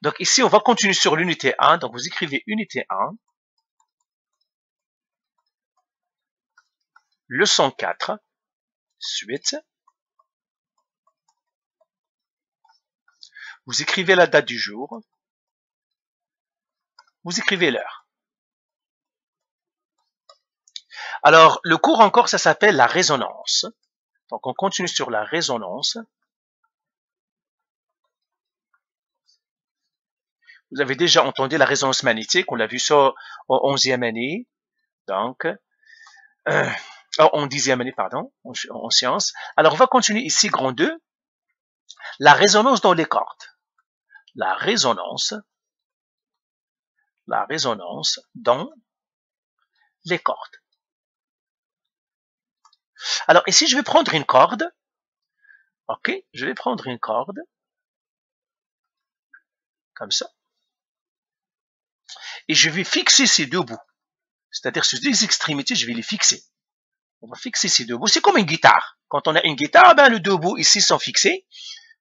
Donc ici, on va continuer sur l'unité 1. Donc vous écrivez unité 1, leçon 4, suite. Vous écrivez la date du jour. Vous écrivez l'heure. Alors, le cours encore, ça s'appelle la résonance. Donc, on continue sur la résonance. Vous avez déjà entendu la résonance magnétique. On l'a vu ça en 11e année. Donc, en 10e année, pardon, en sciences. Alors, on va continuer ici, grand 2. La résonance dans les cordes. La résonance dans les cordes. Alors, ici, je vais prendre une corde. OK, je vais prendre une corde. Comme ça. Et je vais fixer ces deux bouts. C'est-à-dire, sur les extrémités, je vais les fixer. On va fixer ces deux bouts. C'est comme une guitare. Quand on a une guitare, ben, les deux bouts ici sont fixés.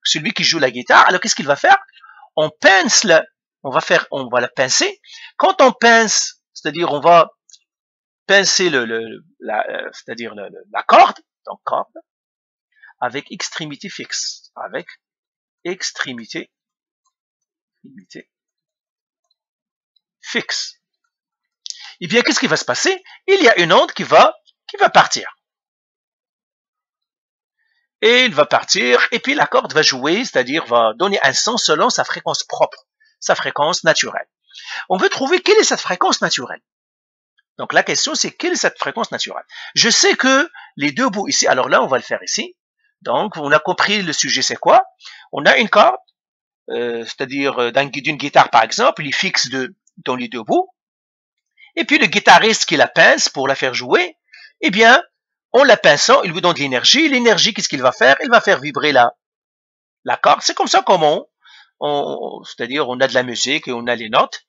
Celui qui joue la guitare, alors qu'est-ce qu'il va faire? On pince on va la pincer. Quand on pince, c'est-à-dire on va pincer la corde, donc corde, avec extrémité fixe, avec extrémité fixe. Eh bien, qu'est-ce qui va se passer? Il y a une onde qui va partir. Et il va partir, et puis la corde va jouer, c'est-à-dire va donner un son selon sa fréquence propre, sa fréquence naturelle. On veut trouver quelle est cette fréquence naturelle. Donc la question, c'est quelle est cette fréquence naturelle? Je sais que les deux bouts ici, alors là, on va le faire ici. Donc, on a compris le sujet, c'est quoi? On a une corde, c'est-à-dire d'une guitare, par exemple, il est fixe dans les deux bouts. Et puis le guitariste qui la pince pour la faire jouer, eh bien, en la pinçant, il lui donne de l'énergie. L'énergie, qu'est-ce qu'il va faire? Il va faire vibrer la corde. C'est comme ça qu'on c'est-à-dire on a de la musique et on a les notes.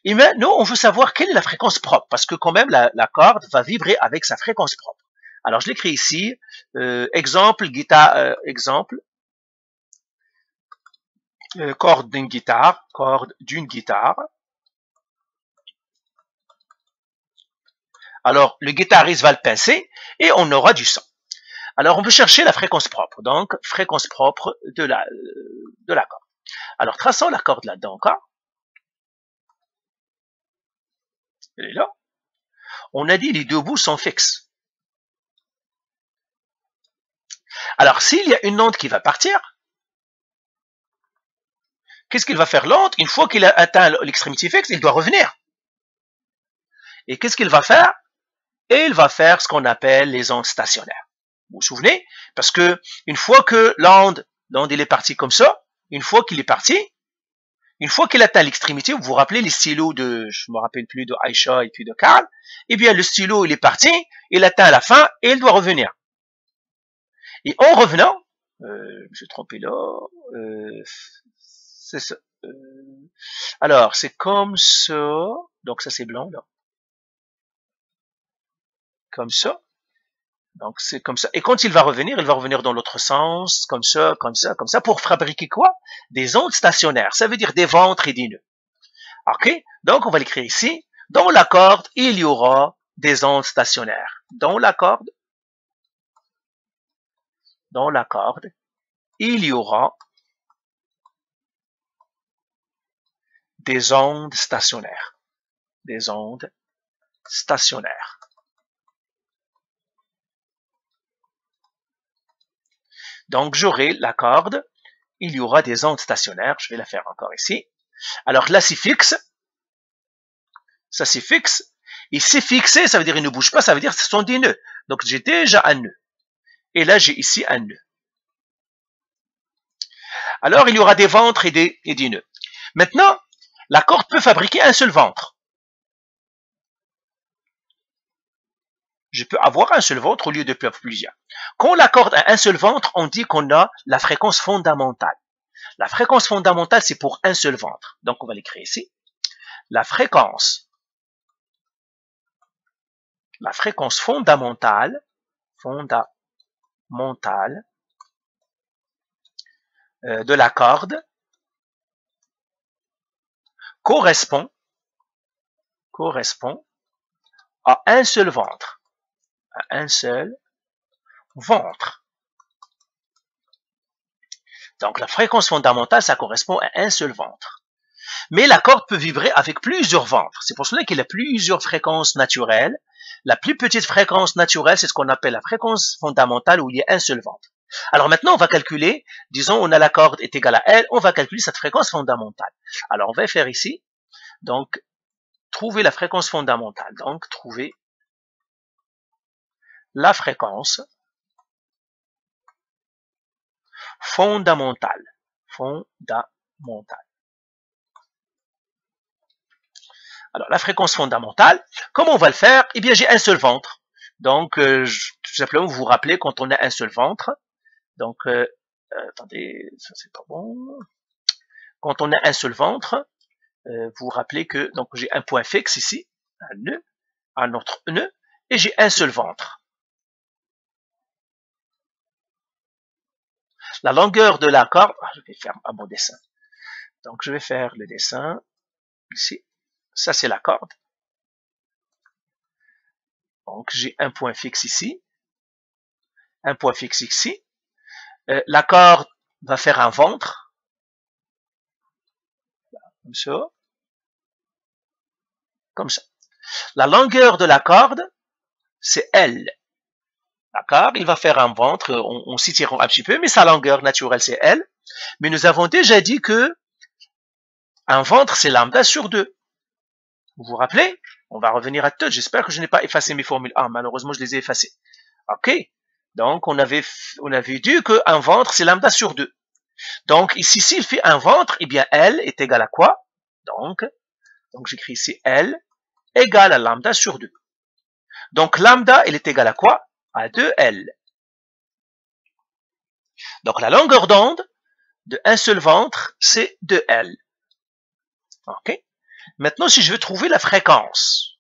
Et maintenant, on veut savoir quelle est la fréquence propre, parce que quand même, la corde va vibrer avec sa fréquence propre. Alors, je l'écris ici. Exemple, guitare, corde d'une guitare, Alors, le guitariste va le pincer et on aura du son. Alors, on veut chercher la fréquence propre. Donc, fréquence propre de la corde. Alors, traçons la corde là-dedans encore. Elle est là. On a dit les deux bouts sont fixes. Alors, s'il y a une onde qui va partir, qu'est-ce qu'il va faire l'onde? Une fois qu'il a atteint l'extrémité fixe, il doit revenir. Et qu'est-ce qu'il va faire? Et il va faire ce qu'on appelle les ondes stationnaires. Vous vous souvenez? Parce que une fois que l'onde il est parti comme ça, une fois qu'il est parti, une fois qu'il atteint l'extrémité, vous vous rappelez les stylos je me rappelle plus, de Aïcha et puis de Karl, eh bien le stylo il est parti, il atteint la fin et il doit revenir. Et en revenant, je suis trompé là, c'est ça. Alors c'est comme ça, donc ça c'est blanc là, comme ça. Donc c'est comme ça. Et quand il va revenir dans l'autre sens, comme ça, pour fabriquer quoi? Des ondes stationnaires. Ça veut dire des ventres et des nœuds. Ok? Donc on va l'écrire ici. Dans la corde, il y aura des ondes stationnaires. Dans la corde, il y aura des ondes stationnaires. Des ondes stationnaires. Donc j'aurai la corde, il y aura des ondes stationnaires. Je vais la faire encore ici. Alors là c'est fixe. Ça c'est fixe. Et c'est fixé, ça veut dire il ne bouge pas, ça veut dire que ce sont des nœuds. Donc j'ai déjà un nœud. Et là j'ai ici un nœud. Alors il y aura des ventres et des nœuds. Maintenant, la corde peut fabriquer un seul ventre. Je peux avoir un seul ventre au lieu de plusieurs. Quand la corde a un seul ventre, on dit qu'on a la fréquence fondamentale. La fréquence fondamentale, c'est pour un seul ventre. Donc on va l'écrire ici. La fréquence fondamentale de la corde correspond à un seul ventre. À un seul ventre. Donc la fréquence fondamentale, ça correspond à un seul ventre. Mais la corde peut vibrer avec plusieurs ventres. C'est pour cela qu'il y a plusieurs fréquences naturelles. La plus petite fréquence naturelle, c'est ce qu'on appelle la fréquence fondamentale où il y a un seul ventre. Alors maintenant, on va calculer, disons, on a la corde est égale à L, on va calculer cette fréquence fondamentale. Alors on va faire ici, donc, trouver la fréquence fondamentale. Donc, trouver la fréquence fondamentale. Alors, la fréquence fondamentale, comment on va le faire? Eh bien, j'ai un seul ventre. Donc, tout simplement, vous vous rappelez, quand on a un seul ventre, donc, attendez, ça c'est pas bon. Quand on a un seul ventre, vous vous rappelez que donc j'ai un point fixe ici, un nœud, un autre nœud, et j'ai un seul ventre. La longueur de la corde, je vais faire un bon dessin. Donc, je vais faire le dessin ici. Ça, c'est la corde. Donc, j'ai un point fixe ici, un point fixe ici. La corde va faire un ventre, comme ça, comme ça. La longueur de la corde, c'est L. D'accord? Il va faire un ventre, on s'étire un petit peu, mais sa longueur naturelle, c'est L. Mais nous avons déjà dit que un ventre, c'est lambda sur 2. Vous vous rappelez? On va revenir à tout. J'espère que je n'ai pas effacé mes formules. Ah, malheureusement, je les ai effacées. OK. Donc, on avait dit qu'un ventre, c'est lambda sur 2. Donc, ici, s'il fait un ventre, eh bien, L est égal à quoi? Donc j'écris ici L égale à lambda sur 2. Donc, lambda, elle est égale à quoi? À 2L. Donc, la longueur d'onde de un seul ventre, c'est 2L. OK? Maintenant, si je veux trouver la fréquence,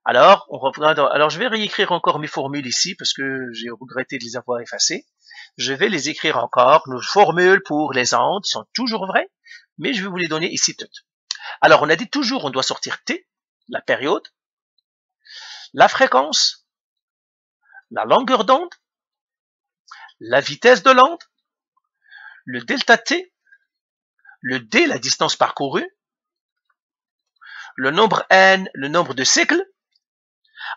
alors je vais réécrire encore mes formules ici parce que j'ai regretté de les avoir effacées. Je vais les écrire encore. Nos formules pour les ondes sont toujours vraies, mais je vais vous les donner ici toutes. Alors, on a dit toujours, on doit sortir T, la période, la fréquence, la longueur d'onde, la vitesse de l'onde, le delta T, le D, la distance parcourue, le nombre N, le nombre de cycles.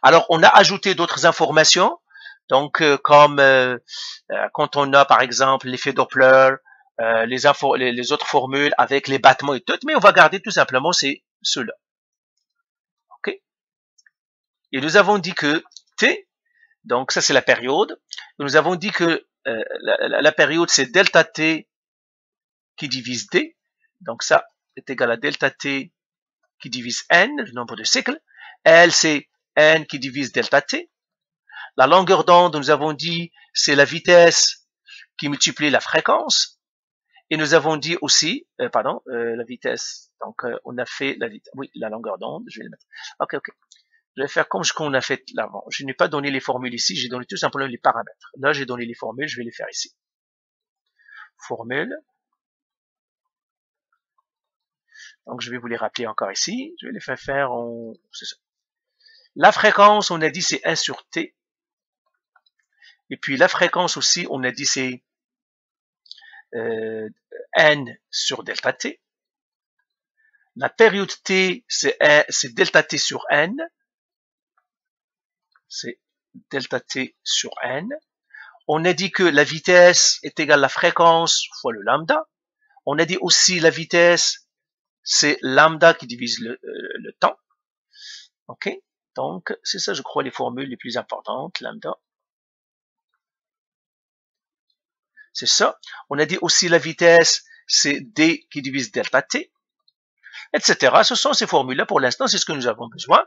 Alors, on a ajouté d'autres informations, donc comme quand on a par exemple l'effet Doppler, les autres formules avec les battements et tout, mais on va garder tout simplement ceux-là. OK? Et nous avons dit que T, donc ça c'est la période, et nous avons dit que la période c'est delta T qui divise D, donc ça est égal à delta T qui divise N, le nombre de cycles. L, c'est N qui divise delta T. La longueur d'onde, nous avons dit, c'est la vitesse qui multiplie la fréquence. Et nous avons dit aussi, la vitesse. Donc, on a fait la longueur d'onde. Je vais le mettre. OK. Je vais faire comme ce qu'on a fait l'avant. Je n'ai pas donné les formules ici, j'ai donné tout simplement les paramètres. Là, j'ai donné les formules, je vais les faire ici. Formule. Donc, je vais vous les rappeler encore ici. Je vais les faire c'est ça. La fréquence, on a dit, c'est 1 sur T. Et puis, la fréquence aussi, on a dit, c'est N sur delta T. La période T, c'est delta T sur N. C'est delta T sur N. On a dit que la vitesse est égale à la fréquence fois le lambda. On a dit aussi la vitesse, c'est lambda qui divise le temps. OK? Donc, c'est ça, je crois, les formules les plus importantes. Lambda. C'est ça. On a dit aussi la vitesse, c'est D qui divise delta T, etc. Ce sont ces formules-là. Pour l'instant, c'est ce que nous avons besoin.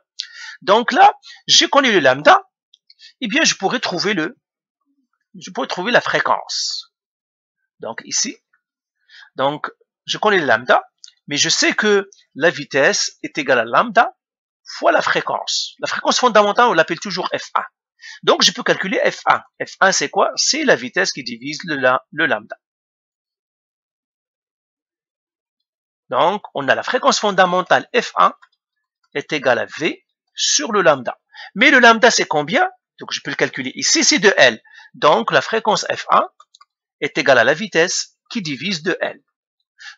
Donc là, j'ai connu le lambda. Eh bien, je pourrais trouver la fréquence. Donc, ici. Donc, je connais le lambda, mais je sais que la vitesse est égale à lambda fois la fréquence. La fréquence fondamentale, on l'appelle toujours F1. Donc, je peux calculer F1. F1, c'est quoi? C'est la vitesse qui divise le lambda. Donc, on a la fréquence fondamentale F1 est égale à V sur le lambda. Mais le lambda, c'est combien? Donc, je peux le calculer ici, c'est de L. Donc, la fréquence F1 est égale à la vitesse qui divise de L.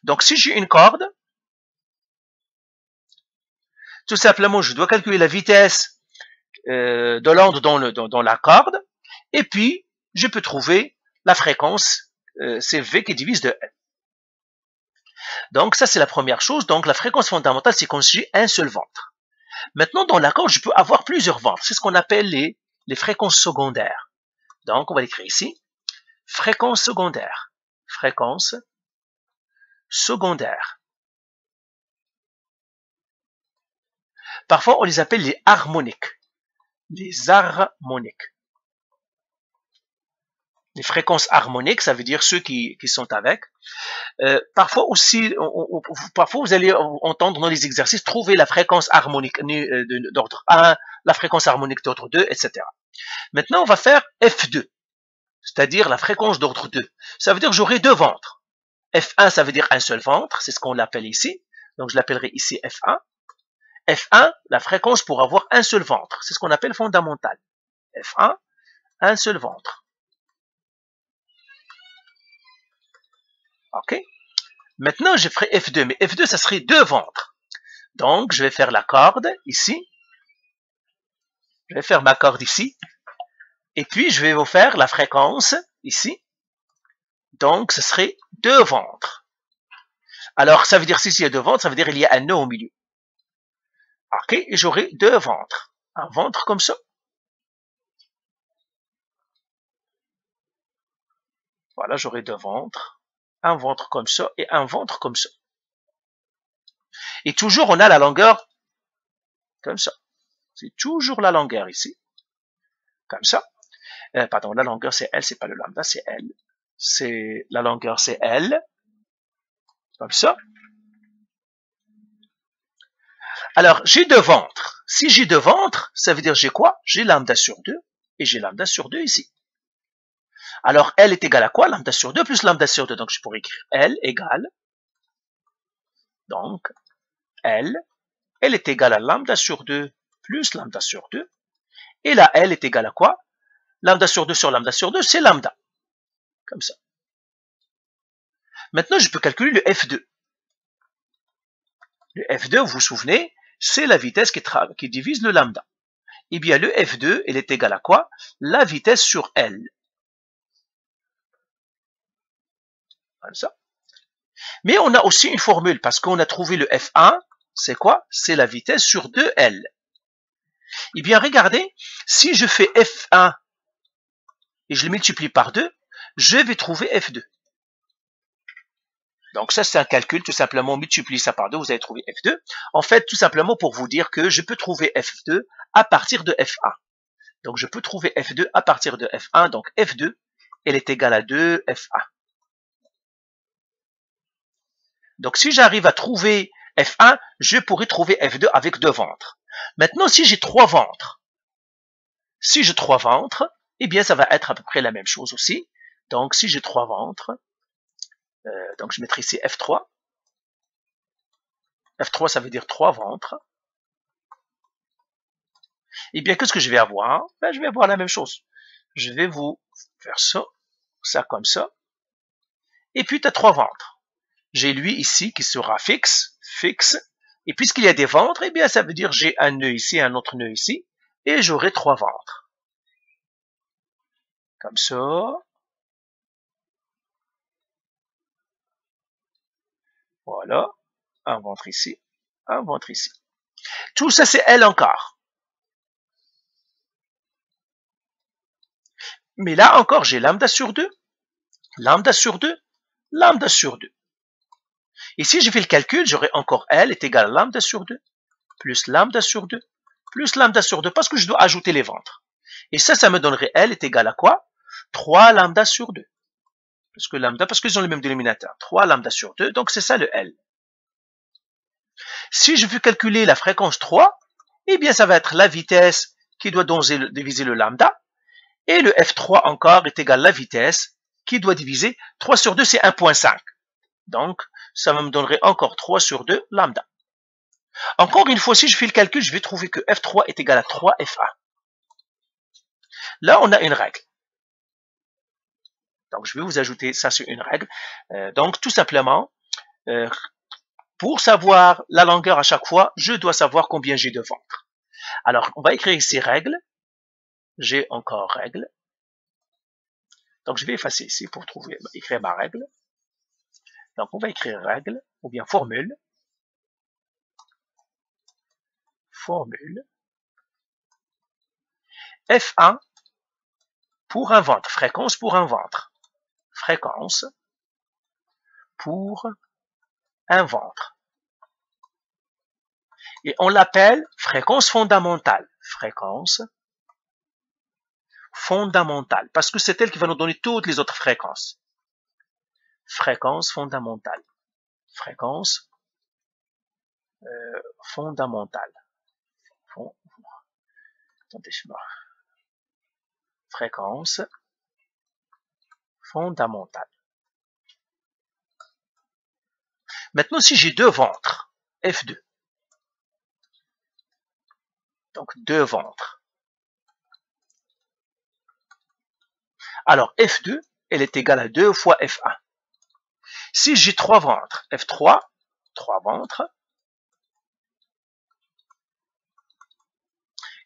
Donc, si j'ai une corde, tout simplement, je dois calculer la vitesse de l'onde dans la corde, et puis, je peux trouver la fréquence, c'est V qui divise de L. Donc, ça, c'est la première chose. Donc, la fréquence fondamentale, c'est quand j'ai un seul ventre. Maintenant, dans la corde, je peux avoir plusieurs ventres. C'est ce qu'on appelle les fréquences secondaires. Donc, on va l'écrire ici. Fréquence secondaire. Fréquence secondaire. Parfois, on les appelle les harmoniques. Les harmoniques. Les fréquences harmoniques, ça veut dire ceux qui sont avec. Parfois aussi, parfois vous allez entendre dans les exercices trouver la fréquence harmonique d'ordre 1, la fréquence harmonique d'ordre 2, etc. Maintenant, on va faire F2, c'est-à-dire la fréquence d'ordre 2. Ça veut dire que j'aurai deux ventres. F1, ça veut dire un seul ventre, c'est ce qu'on l'appelle ici. Donc, je l'appellerai ici F1. F1, la fréquence pour avoir un seul ventre, c'est ce qu'on appelle fondamental. F1, un seul ventre. OK? Maintenant, je ferai F2, mais F2, ça serait deux ventres. Donc, je vais faire la corde ici. Je vais faire ma corde ici. Et puis, je vais vous faire la fréquence ici. Donc, ce serait deux ventres. Alors, ça veut dire, si il y a deux ventres, ça veut dire qu'il y a un nœud au milieu. OK? Et j'aurai deux ventres. Un ventre comme ça. Voilà, j'aurai deux ventres. Un ventre comme ça et un ventre comme ça. Et toujours, on a la longueur comme ça. C'est toujours la longueur ici. Comme ça. Pardon, la longueur c'est L, c'est pas le lambda, c'est L. C'est la longueur c'est L. Comme ça. Alors, j'ai deux ventres. Si j'ai deux ventres, ça veut dire j'ai quoi? J'ai lambda sur 2 et j'ai lambda sur 2 ici. Alors, L est égal à quoi? Lambda sur 2 plus lambda sur 2. Donc, je pourrais écrire L égale. Donc, L est égale à lambda sur 2 plus lambda sur 2. Et là, L est égale à quoi? Lambda sur 2 sur lambda sur 2, c'est lambda. Comme ça. Maintenant, je peux calculer le F2. Le F2, vous vous souvenez, c'est la vitesse qui divise le lambda. Eh bien, le F2, il est égal à quoi? La vitesse sur L. Comme ça. Mais on a aussi une formule, parce qu'on a trouvé le F1, c'est quoi? C'est la vitesse sur 2L. Eh bien, regardez, si je fais F1 et je le multiplie par 2, je vais trouver F2. Donc ça, c'est un calcul, tout simplement, multiplier ça par 2, vous allez trouver F2. En fait, tout simplement pour vous dire que je peux trouver F2 à partir de F1. Donc je peux trouver F2 à partir de F1, donc F2, elle est égale à 2 F1. Donc si j'arrive à trouver F1, je pourrais trouver F2 avec deux ventres. Maintenant, si j'ai trois ventres, eh bien ça va être à peu près la même chose aussi. Donc si j'ai trois ventres, donc je mettrai ici F3. F3, ça veut dire trois ventres. Eh bien, qu'est-ce que je vais avoir? Ben, je vais avoir la même chose. Je vais vous faire ça, ça comme ça. Et puis, tu as trois ventres. J'ai lui ici qui sera fixe. Et puisqu'il y a des ventres, eh bien, ça veut dire j'ai un nœud ici, un autre nœud ici. Et j'aurai trois ventres. Comme ça. Voilà. Un ventre ici, un ventre ici. Tout ça, c'est L encore. Mais là encore, j'ai lambda sur 2, lambda sur 2, lambda sur 2. Et si je fais le calcul, j'aurai encore L est égal à lambda sur 2, plus lambda sur 2, plus lambda sur 2, parce que je dois ajouter les ventres. Et ça me donnerait L est égal à quoi? 3 lambda sur 2. Parce qu'ils ont le même dénominateur. 3 lambda sur 2, donc c'est ça le L. Si je veux calculer la fréquence 3, eh bien ça va être la vitesse qui doit diviser le lambda, et le F3 encore est égal à la vitesse qui doit diviser 3 sur 2, c'est 1.5. Donc, ça me donnerait encore 3 sur 2 lambda. Encore une fois, si je fais le calcul, je vais trouver que F3 est égal à 3F1. Là, on a une règle. Donc, je vais vous ajouter ça sur une règle. Donc, tout simplement, pour savoir la longueur à chaque fois, je dois savoir combien j'ai de ventre. Alors, on va écrire ici règle. J'ai encore règle. Donc, je vais effacer ici pour écrire ma règle. Donc, on va écrire règle, ou bien formule. Formule. F1 pour un ventre. Fréquence pour un ventre. Fréquence pour un ventre. Et on l'appelle fréquence fondamentale. Fréquence fondamentale. Parce que c'est elle qui va nous donner toutes les autres fréquences. Fréquence fondamentale. Fréquence fondamentale. Attendez, fréquence fondamentale. Maintenant, si j'ai deux ventres, F2. Donc, deux ventres. Alors, F2, elle est égale à 2 fois F1. Si j'ai trois ventres, F3, 3 ventres,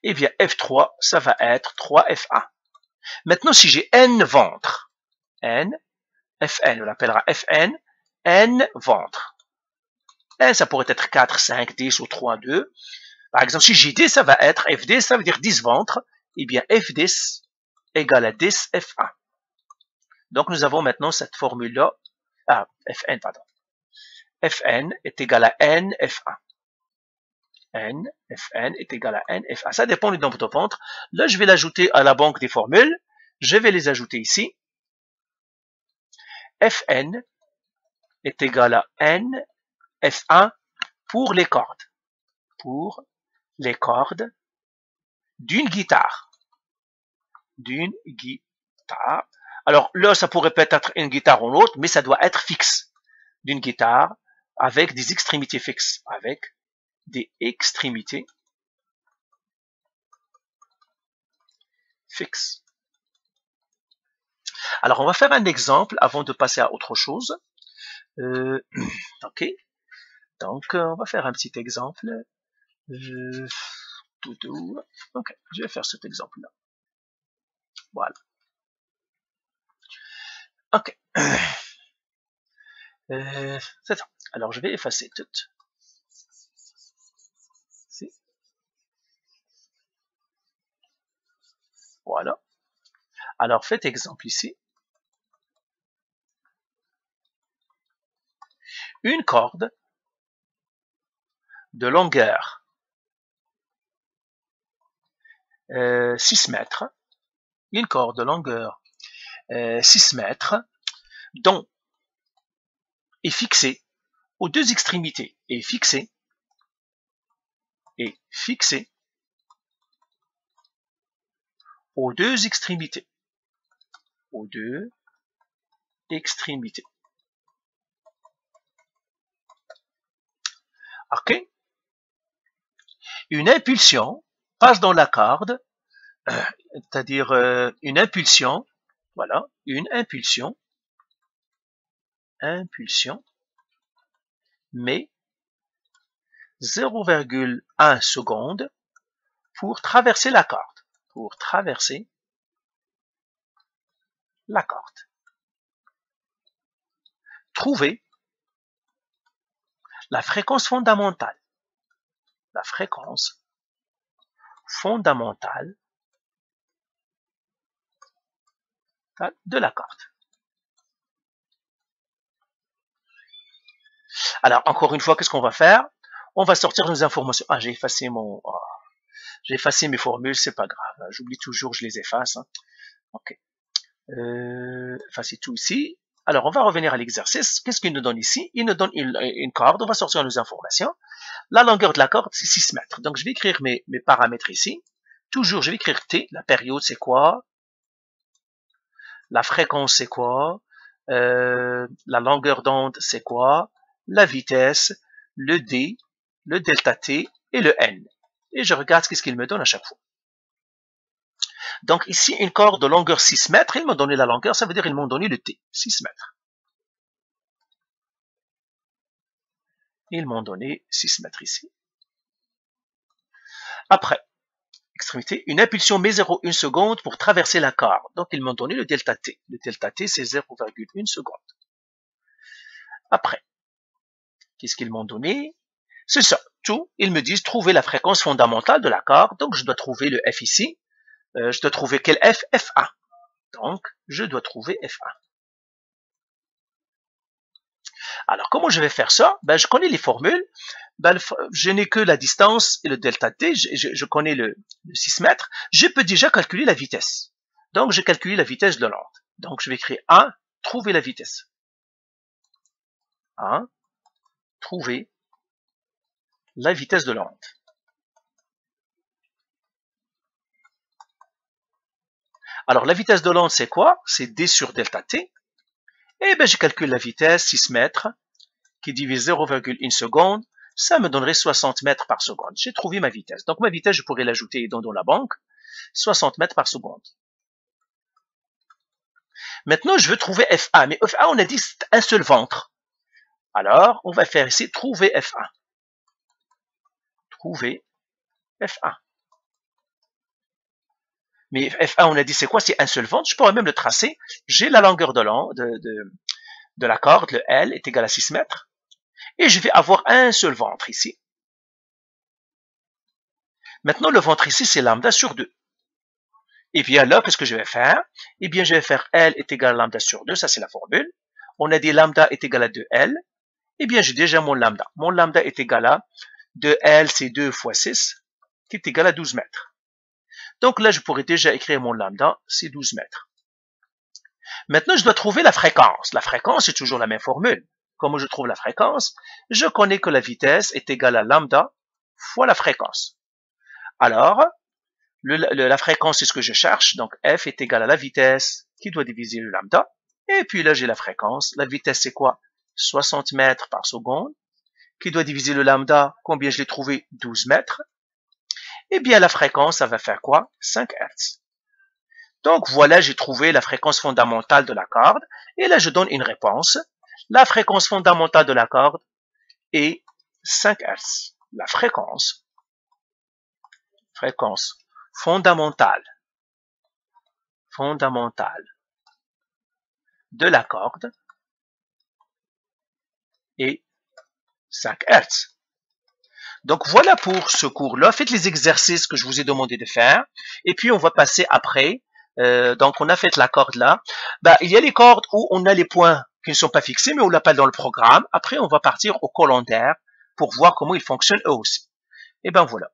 eh bien, F3, ça va être 3F1. Maintenant, si j'ai N ventres, N, Fn, on l'appellera Fn, N ventres. N, ça pourrait être 4, 5, 10 ou 3, 2. Par exemple, si j'ai 10, ça va être F10, ça veut dire 10 ventres. Eh bien, F10 égale à 10 F1. Donc, nous avons maintenant cette formule-là. Ah, Fn, pardon. Fn est égal à N F1. N, Fn est égal à N F1. Ça dépend du nombre de ventres. Là, je vais l'ajouter à la banque des formules. Je vais les ajouter ici. Fn est égal à N F1 pour les cordes. Pour les cordes d'une guitare. D'une guitare. Alors là, ça pourrait peut-être une guitare ou l'autre, mais ça doit être fixe. D'une guitare avec des extrémités fixes. Avec des extrémités fixes. Alors, on va faire un exemple avant de passer à autre chose. Ok. Donc, on va faire un petit exemple. Ok, je vais faire cet exemple-là. Voilà. Ok. C'est ça. Alors, je vais effacer tout. Voilà. Alors, faites exemple ici. Une corde de longueur 6 mètres. Une corde de longueur 6 mètres dont est fixée aux deux extrémités. Est fixée aux deux extrémités. Aux deux extrémités. Ok. Une impulsion passe dans la corde, c'est-à-dire une impulsion, voilà, une impulsion, mais 0,1 seconde pour traverser la corde. Pour traverser la corde. Trouver la fréquence fondamentale. La fréquence fondamentale de la corde. Alors, encore une fois, qu'est-ce qu'on va faire? On va sortir nos informations. Ah, j'ai effacé mes formules, c'est pas grave. J'oublie toujours, je les efface. Hein. Ok. Effacer tout ici. Alors, on va revenir à l'exercice. Qu'est-ce qu'il nous donne ici? Il nous donne une corde. On va sortir nos informations. La longueur de la corde, c'est 6 mètres. Donc, je vais écrire mes paramètres ici. Toujours, je vais écrire T. La période, c'est quoi? La fréquence, c'est quoi? La longueur d'onde, c'est quoi? la vitesse, le D, le delta T et le N. Et je regarde ce qu'il me donne à chaque fois. Donc ici, une corde de longueur 6 mètres, ils m'ont donné la longueur, ça veut dire qu'ils m'ont donné le T, 6 mètres. Ils m'ont donné 6 mètres ici. Après, extrémité, une impulsion met 0,1 seconde pour traverser la corde. Donc ils m'ont donné le delta T. Le delta T, c'est 0,1 seconde. Après, qu'est-ce qu'ils m'ont donné? C'est ça, tout. Ils me disent trouver la fréquence fondamentale de la corde. Donc je dois trouver le F ici. Je dois trouver quel F? F1. Donc je dois trouver F1. Alors comment je vais faire ça? Je connais les formules. Je n'ai que la distance et le delta T. Je connais le 6 mètres. Je peux déjà calculer la vitesse. Donc j'ai calculé la vitesse de l'onde. Donc je vais écrire 1, trouver la vitesse. 1, trouver la vitesse de l'onde. Alors, la vitesse de l'onde, c'est quoi? C'est D sur delta T. Et je calcule la vitesse, 6 mètres, qui divise 0,1 seconde. Ça me donnerait 60 mètres par seconde. J'ai trouvé ma vitesse. Donc, ma vitesse, je pourrais l'ajouter dans la banque. 60 mètres par seconde. Maintenant, je veux trouver F1. Mais F1, on a dit c'est un seul ventre. Alors, on va faire ici trouver F1. Trouver F1. Mais F1, on a dit c'est quoi? C'est un seul ventre. Je pourrais même le tracer. J'ai la longueur de la corde, le L est égal à 6 mètres. Et je vais avoir un seul ventre ici. Maintenant, le ventre ici, c'est lambda sur 2. Et bien là, qu'est-ce que je vais faire? Eh bien, je vais faire L est égal à lambda sur 2. Ça, c'est la formule. On a dit lambda est égal à 2L. Eh bien, j'ai déjà mon lambda. Mon lambda est égal à 2L, c'est 2 fois 6, qui est égal à 12 mètres. Donc là, je pourrais déjà écrire mon lambda, c'est 12 mètres. Maintenant, je dois trouver la fréquence. La fréquence, c'est toujours la même formule. Comment je trouve la fréquence? Je connais que la vitesse est égale à lambda fois la fréquence. Alors, la fréquence, c'est ce que je cherche. Donc, F est égal à la vitesse qui doit diviser le lambda. Et puis là, j'ai la fréquence. La vitesse, c'est quoi? 60 mètres par seconde. Qui doit diviser le lambda? Combien je l'ai trouvé? 12 mètres. Eh bien, la fréquence, ça va faire quoi? 5 Hz. Donc, voilà, j'ai trouvé la fréquence fondamentale de la corde. Et là, je donne une réponse. La fréquence fondamentale de la corde est 5 Hz. La fréquence fondamentale de la corde est 5 Hz. Donc, voilà pour ce cours-là. Faites les exercices que je vous ai demandé de faire. Et puis, on va passer après. Donc, on a fait la corde là. Il y a les cordes où on a les points qui ne sont pas fixés, mais on l'a pas dans le programme. Après, on va partir au calendaire pour voir comment ils fonctionnent eux aussi. Et voilà.